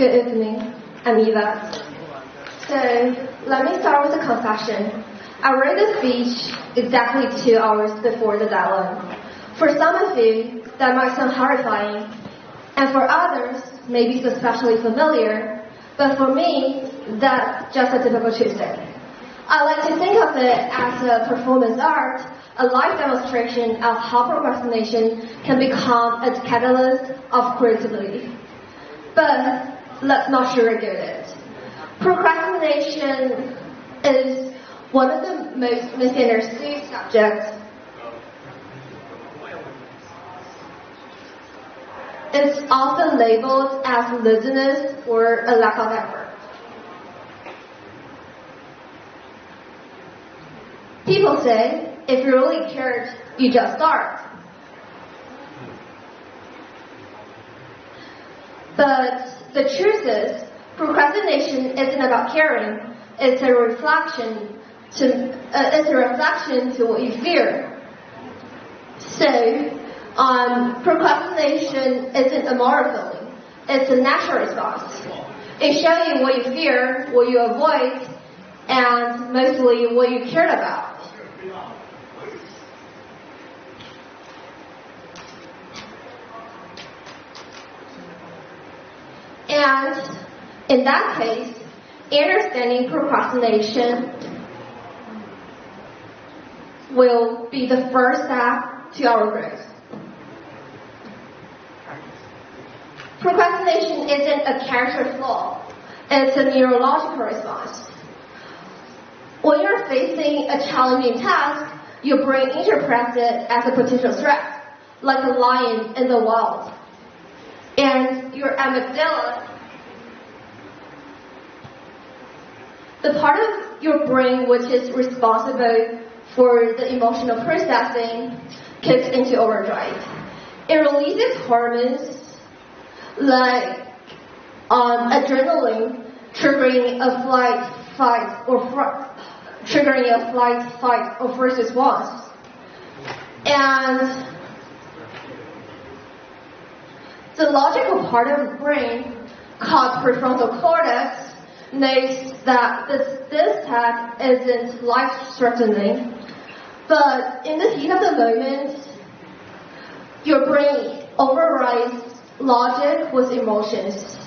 Good evening, I'm Eva. So, let me start with a confession. I wrote this speech exactly 2 hours before the deadline. For some of you, that might sound horrifying, and for others, maybe it's especially familiar, but for me, that's just a typical Tuesday. I like to think of it as a performance art, a live demonstration of how procrastination can become a catalyst of creativity. But let's not sugarcoat it. Procrastination is one of the most misunderstood subjects. It's often labeled as laziness or a lack of effort. People say, if you really cared, you just start. But the truth is, procrastination isn't about caring. It's a reflection to what you fear. So, procrastination isn't a moral feeling. It's a natural response. It shows you what you fear, what you avoid, and mostly what you cared about. And in that case, understanding procrastination will be the first step to our growth. Procrastination isn't a character flaw, it's a neurological response. When you're facing a challenging task, your brain interprets it as a potential threat, like a lion in the wild. And your amygdala, the part of your brain which is responsible for the emotional processing, kicks into overdrive. It releases hormones like adrenaline, triggering a fight, or freeze response. And the logical part of the brain, called prefrontal cortex, knows that this task isn't life-threatening, but in the heat of the moment, your brain overrides logic with emotions.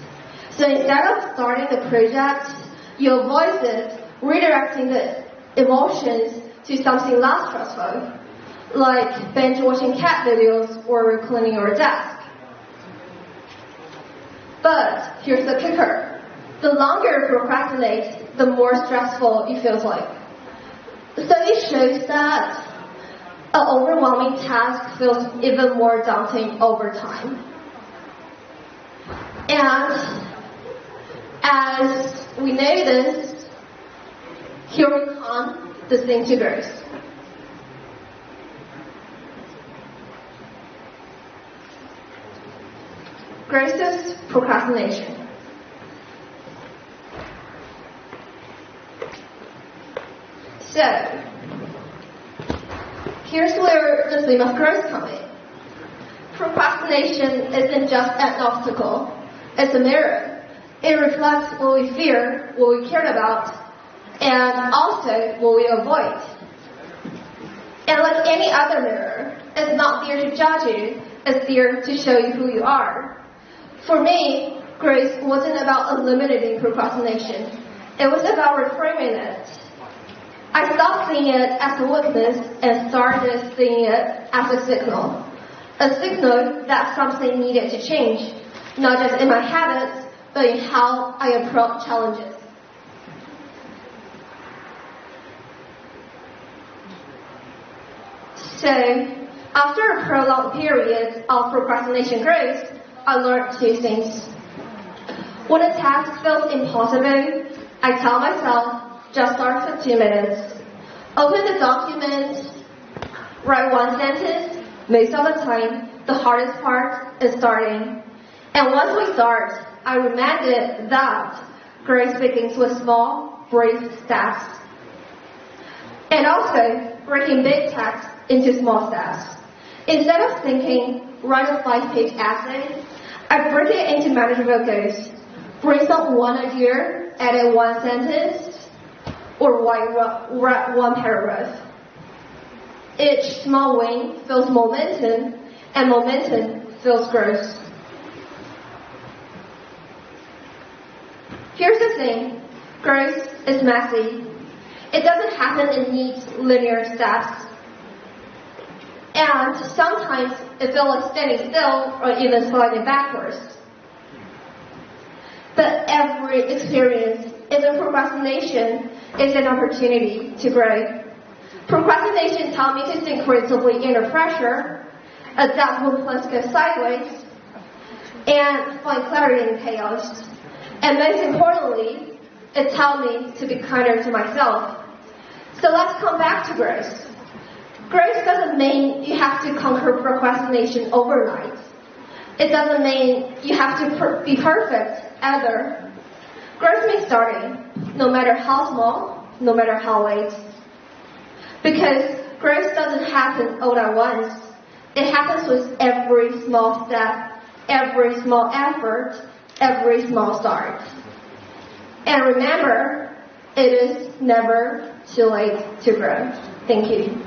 So instead of starting the project, you avoid it, redirecting the emotions to something less stressful, like binge-watching cat videos or cleaning your desk. But here's the kicker. The longer you procrastinate, the more stressful it feels like. The study shows that an overwhelming task feels even more daunting over time. And as we know this, here we come, the thing to growth. Growth is procrastination. So, here's where the theme of growth comes in. Procrastination isn't just an obstacle, it's a mirror. It reflects what we fear, what we care about, and also what we avoid. And like any other mirror, it's not there to judge you, it's there to show you who you are. For me, growth wasn't about eliminating procrastination. It was about reframing it. I stopped seeing it as a weakness and started seeing it as a signal that something needed to change, not just in my habits, but in how I approach challenges. So, after a prolonged period of procrastination growth, I learned 2 things. When a task feels impossible, I tell myself, just start for 2 minutes. Open the document, write 1 sentence. Most of the time, the hardest part is starting. And once we start, I reminded that growth begins with small, brief steps. And also, breaking big tasks into small steps. Instead of thinking, write a 5-page essay, I break it into manageable goals. Brings up one idea, edit one sentence, or write one paragraph. Each small win feels momentum, and momentum feels growth. Here's the thing, growth is messy. It doesn't happen in neat, linear steps. And sometimes it feels like standing still or even sliding backwards. But every experience, even procrastination, is an opportunity to grow. Procrastination taught me to think creatively under pressure, adapt when plans go sideways, and find clarity in chaos. And most importantly, it taught me to be kinder to myself. So let's come back to growth. Growth doesn't mean you have to conquer procrastination overnight. It doesn't mean you have to be perfect either. Growth means starting, no matter how small, no matter how late. Because growth doesn't happen all at once. It happens with every small step, every small effort, every small start. And remember, it is never too late to grow. Thank you.